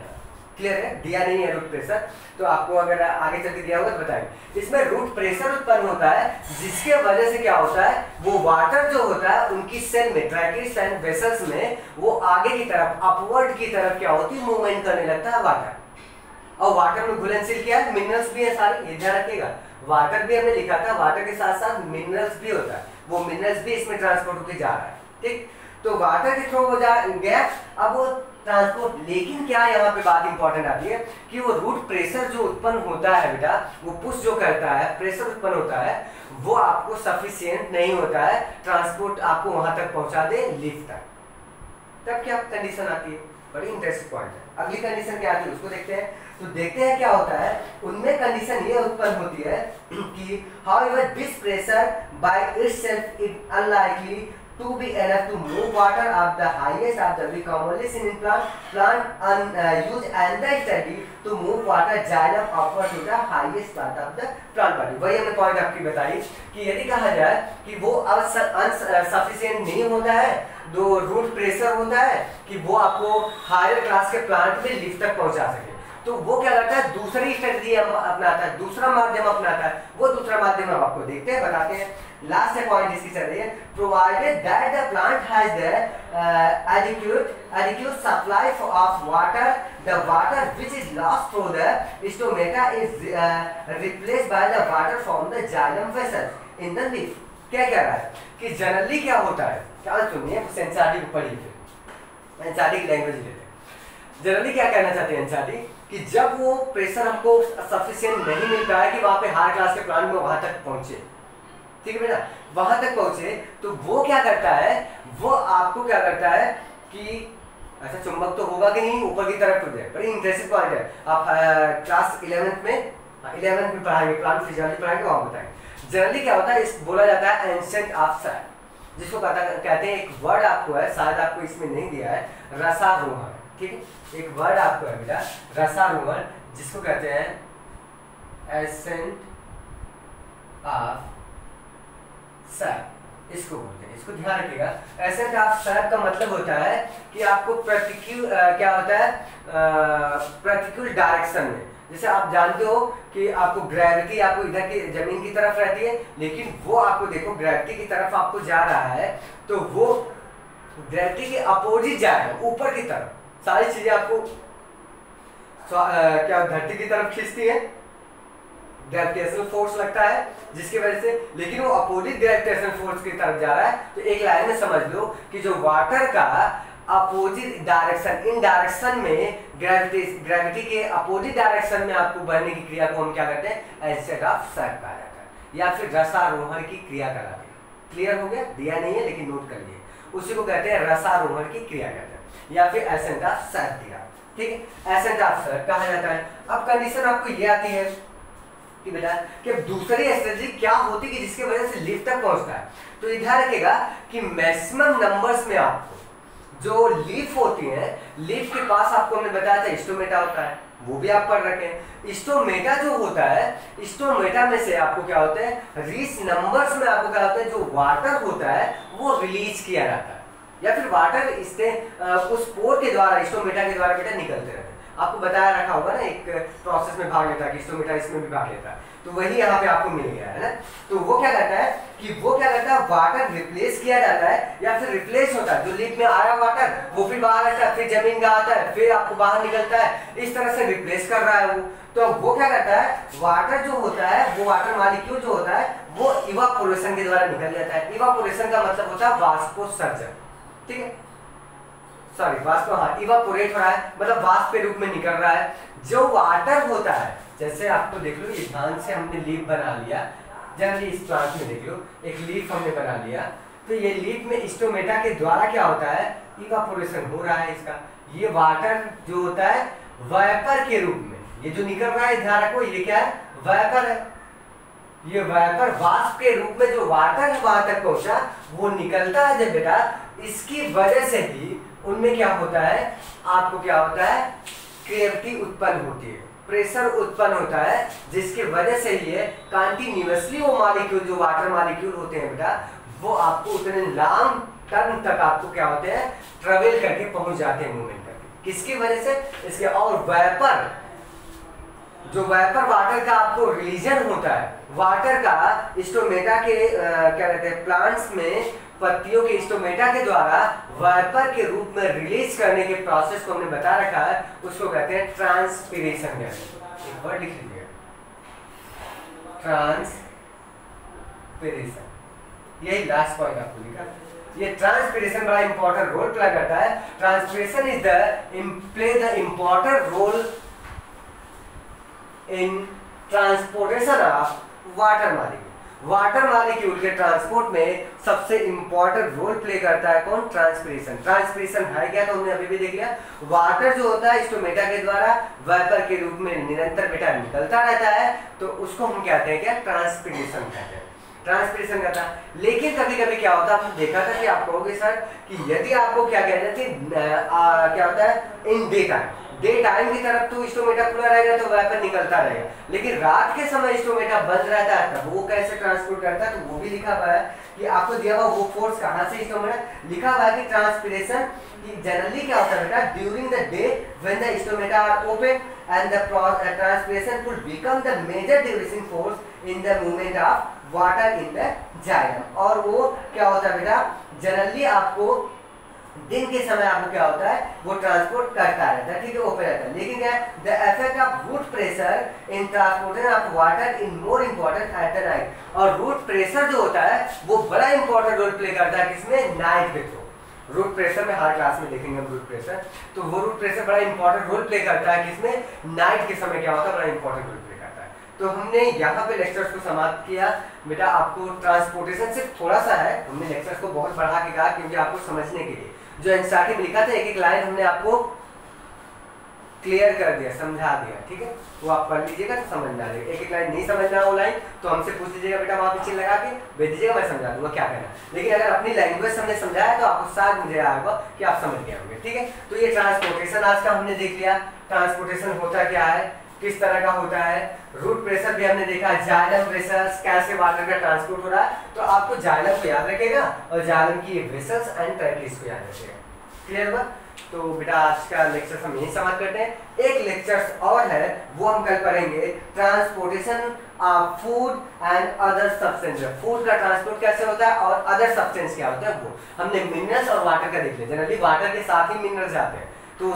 क्लियर है? दिया नहीं है रूट प्रेशर, तो आपको अगर आगे चल के दिया होगा तो बताएंगे। इसमें रूट प्रेशर उत्पन्न होता है जिसके वजह से क्या होता है, वो वाटर जो होता है उनकी सेल में, ट्रैकिस एंड वेसल्स में, वो आगे की तरफ अपवर्ड की तरफ क्या होती है, मूवमेंट करने लगता है वाटर। और वाटर में घुलनशील क्या है, मिनरल्स भी है सारे, ये ध्यान रखिएगा। वाटर भी हमने लिखा था, वाटर के साथ साथ मिनरल्स भी होता है, वो मिनरल्स भी इसमें ट्रांसपोर्ट होकर जा रहा है, ठीक। तो वाटर के थ्रू हो जा गया, अब वो ट्रांसपोर्ट, लेकिन क्या यहाँ पे बात इंपॉर्टेंट आती है कि वो रूट प्रेशर जो उत्पन्न होता है बेटा, वो पुश जो करता है, प्रेशर उत्पन्न होता है, वो आपको सफिशिएंट नहीं होता है ट्रांसपोर्ट आपको वहां तक पहुंचा दे, लीफ तक। तब क्या कंडीशन आती है, बड़ी इंटरेस्टिंग पॉइंट है। अगली कंडीशन क्या आती है उसको देखते हैं। तो देखते हैं क्या होता है, उनमें कंडीशन ये उत्पन्न होती है कि however this pressure by itself is unlikely to be enough to move water of the highest of the we commonly seen in plant use another study to move water xylem upward to the highest part of the plant body। वही हमने point आपकी बताई कि यदि कहा जाए कि वो अनसफिशिएंट नहीं होता है, जो रूट प्रेशर होता है कि वो आपको हायर क्लास के प्लांट में लिफ्ट तक पहुंचा सके, तो वो क्या करता है, दूसरी स्ट्रेटजी अपनाता है, दूसरा माध्यम अपनाता है। वो दूसरा माध्यम हम आपको देखते हैं, बताते हैं। लास्ट पॉइंट इसकी चल रही है, provided that the plant has the adequate supply of water, the water which is lost through the stomata is replaced by the water from the xylem vessels in the leaf। क्या कह रहा है कि generally क्या होता है, क्या सुनिए, एनसीईआरटी को पढ़िए, एनसीईआरटी की लैंग्वेज लेते हैं। जनरली क्या कहना चाहते हैं एनसीईआरटी कि जब वो प्रेशर हमको सफिशिएंट नहीं मिलता है कि वहां पे हायर क्लास के प्लांट में वहां तक पहुंचे, ठीक है बेटा, वहां तक पहुंचे, तो वो क्या करता है, वो आपको क्या करता है कि अच्छा चुंबक तो होगा कि नहीं, ऊपर की तरफ टूट जाए। बड़ी इंटरेस्टिंग पॉइंट है, आप क्लास 11th में पढ़ाएंगे, प्लांट फिजियोलॉजी पढ़ाएंगे, वहां बताएंगे। जनरली क्या होता है, इस बोला जाता है एंसेंट ऑफ सेल, जिसको कहते हैं, एक वर्ड आपको है, शायद आपको इसमें नहीं दिया है, रसारोहण, ठीक है, एक वर्ड आपको है बेटा रसारोहण, जिसको कहते हैं एसेंट ऑफ सेल, इसको बोलते हैं, इसको ध्यान रखिएगा। एसेंट ऑफ सेल का मतलब होता है कि आपको क्या होता है, प्रतिकूल डायरेक्शन में, जैसे आप जानते हो कि आपको ग्रेविटी आपको इधर की जमीन की तरफ रहती है, लेकिन वो आपको देखो ग्रेविटी की तरफ आपको जा रहा है, तो वो ग्रेविटी के अपोजिट जा रहा है, ऊपर की तरफ। सारी चीजें आपको क्या धरती की तरफ खींचती है, ग्रेविटेशनल फोर्स लगता है जिसकी वजह से, लेकिन वो अपोजिट ग्रेविटेशनल फोर्स की तरफ जा रहा है। तो एक लाइन में समझ लो कि जो वाटर का अपोजिट डायरेक्शन, इन डायरेक्शन में ग्रेविटी के अपोजिट डायरेक्शन में आपको बढ़ने की क्रिया को हम क्या करते हैं, एसेंट ऑफ सेल कहा जाता है, या फिर रसारोहण की क्रिया कहलाती है। क्लियर हो गया, दिया नहीं है लेकिन नोट कर लिए, उसी को कहते हैं रसारोहण की क्रिया कहते हैं, या फिर एसेंट ऑफ सेल दिया, ठीक है, एसेंट ऑफ सेल कहा जाता है। अब कंडीशन आपको ये आती है कि बेटा कि दूसरी स्ट्रेटजी क्या होती है कि जिसके वजह से लिफ्ट तक पहुंचता है। तो ध्यान रखिएगा कि मैक्सिमम नंबर्स में आपको जो लीफ होती है, लीफ के पास आपको हमने बताया था स्टोमेटा होता है, वो भी आप पढ़ रखे हैं। स्टोमेटा जो होता है, स्टोमेटा में से आपको क्या होता है, रीच नंबर्स में आपको क्या होता है, जो वाटर होता है वो रिलीज किया जाता है, या फिर वाटर इससे उस पोर के द्वारा, स्टोमेटा के द्वारा बेटा निकलते रहते हैं। आपको बताया रखा होगा ना, एक प्रोसेस में भाग लेता है कि स्टोमेटा इसमें भी भाग लेता है, तो वही यहाँ पे आपको मिल गया है ना। तो वो क्या करता है कि वो क्या करता है, वाटर रिप्लेस किया जाता है, या फिर रिप्लेस होता है, जो लीफ में आया वाटर वो फिर बाहर आता है, फिर जमीन का आता है, फिर आपको बाहर निकलता है, इस तरह से रिप्लेस कर रहा है वो। तो वो क्या करता है, वाटर जो होता है, वो वाटर मॉलिक्यूल जो होता है वो इवापोरेशन के द्वारा निकल जाता है। इवापोरेशन का मतलब होता है वाष्पोत्सर्जन, ठीक है, सॉरी वाष्प, हाँ इवापोरेट हो रहा है मतलब वाष्प के रूप में निकल रहा है। जो वाटर होता है, जैसे आपको देख लो, ये ध्यान से हमने लीफ बना लिया, जनरली इस प्लांट में देख लो एक लीफ हमने बना लिया, तो ये लीफ में स्टोमेटा के द्वारा क्या होता है, इवापोरेशन हो रहा है इसका। ये वाटर जो होता है वेपर के रूप में, ये जो निकल रहा है ध्यान रखो, ये क्या है, वेपर है। ये वेपर वाष्प के रूप में जो वाटर वहां तक पहुंचा वो निकलता है जब बेटा, इसकी वजह से ही उनमें क्या होता है, आपको क्या होता है, ग्रेविटी उत्पन्न होती है, प्रेशर उत्पन्न होता है, जिसकी वजह से ये कंटिन्यूअसली वो मॉलिक्यूल जो वाटर मॉलिक्यूल होते हैं बेटा, वो आपको उतने लॉन्ग टर्म तक आपको क्या होते हैं, ट्रेवल करके पहुंच जाते हैं मूवमेंट करके। किसकी वजह से? इसके और वेपर, जो वेपर वाटर का आपको रिलीजन होता है, वाटर का स्टोमेटा के क्या कहते हैं, प्लांट्स में पत्तियों के स्टोमेटा के द्वारा वेपर के रूप में रिलीज करने के प्रोसेस को हमने बता रखा है, उसको कहते हैं ट्रांसपीरेशन। एक वर्ड लिख लीजिए, ट्रांसपीरेशन। यही लास्ट पॉइंट आपको लिखा। ये ट्रांसपीरेशन बड़ा इंपॉर्टेंट रोल प्ले करता है। Transpiration is play the important role in transportation of water molecule. Water molecule के ट्रांसपोर्ट में सबसे इंपॉर्टेंट रोल प्ले करता है कौन? ट्रांसपीरेशन। ट्रांसपीरेशन है क्या, तो हमने अभी भी देख लिया। वाटर जो होता है स्टोमेटा के द्वारा वेपर के रूप में निरंतर बेटा निकलता रहता है, तो उसको हम कहते हैं क्या? ट्रांसपीरेशन कहते हैं। ट्रांसपीरेशन करता है। लेकिन कभी कभी क्या होता है, आपने देखा था कि आप कहोगे सर कि यदि आपको क्या कहते थे, क्या होता है, इन डे टाइम की तरफ तो स्टोमेटा खुला रहेगा तो वेपर निकलता रहेगा, लेकिन रात के समय स्टोमेटा बंद रहता है, तब वो कैसे ट्रांसपोर्ट करता है? तो वो भी लिखा हुआ है कि आपको दिया हुआ वो फोर्स कहाँ से स्टोमेटा, लिखा हुआ है कि ट्रांसपीरेशन जनरली क्या होता है बेटा, during the day when the stomata are open and the transpiration could become the major driving force in the movement of water in the xylem. और वो क्या होता है बेटा, जनरली आपको दिन के समय आपको क्या होता है, वो ट्रांसपोर्ट करता रहता है, ठीक है, ओपन रहता है। लेकिन क्या, the effect of root pressure in transportation of water in more important at the night. और रूट प्रेशर जो होता है वो बड़ा इंपॉर्टेंट रोल प्ले करता है किसमें? नाइट के थ्रू। रूट प्रेशर में हर क्लास में देखेंगे हम रूट प्रेशर, तो वो रूट प्रेशर बड़ा इंपॉर्टेंट रोल प्ले करता है किसमें? नाइट के समय क्या होता है, बड़ा इंपॉर्टेंट रोल प्ले करता है। तो हमने यहाँ पे लेक्चर्स को समाप्त किया बेटा। आपको ट्रांसपोर्टेशन सिर्फ थोड़ा सा है, हमने लेक्चर्स को बहुत बढ़ा के कहा क्योंकि आपको समझने के लिए जो एनसीईआरटी में लिखा था एक एक लाइन हमने आपको क्लियर कर दिया, समझा दिया, ठीक है। वो आप पढ़ लीजिएगा तो समझ में आ जाएगा। एक एक लाइन नहीं समझना वो लाइन तो हमसे पूछ लीजिएगा बेटा, वहाँ पीछे लगा के भेज दीजिएगा, मैं समझा दूंगा क्या करना। लेकिन अगर अपनी लैंग्वेज हमने समझाया तो आपको शायद मुझे आएगा कि आप समझ गए होंगे, ठीक है। तो ये ट्रांसपोर्टेशन आज का हमने देख लिया। ट्रांसपोर्टेशन होता क्या है, किस तरह का होता है। रूट प्रेशर भी हमने देखा, जाइलम प्रेशर, कैसे वाटर का ट्रांसपोर्ट हो रहा है। तो आपको जाइलम को याद रखेगा और जाइलम की वेसल्स एंड ट्रैकिस को याद रखेगा। क्लियर हुआ? तो बेटा आज का लेक्चर हम यही समाप्त करते हैं। एक लेक्चर और है वो हम कल करेंगे, transportation of food and other substance. Food का ट्रांसपोर्ट कैसे होता है और अदर सब्सटेंस क्या होता है वो हमने मिनरल्स और वाटर का देख लिया। जनरली वाटर के साथ ही मिनरल्स आते हैं, तो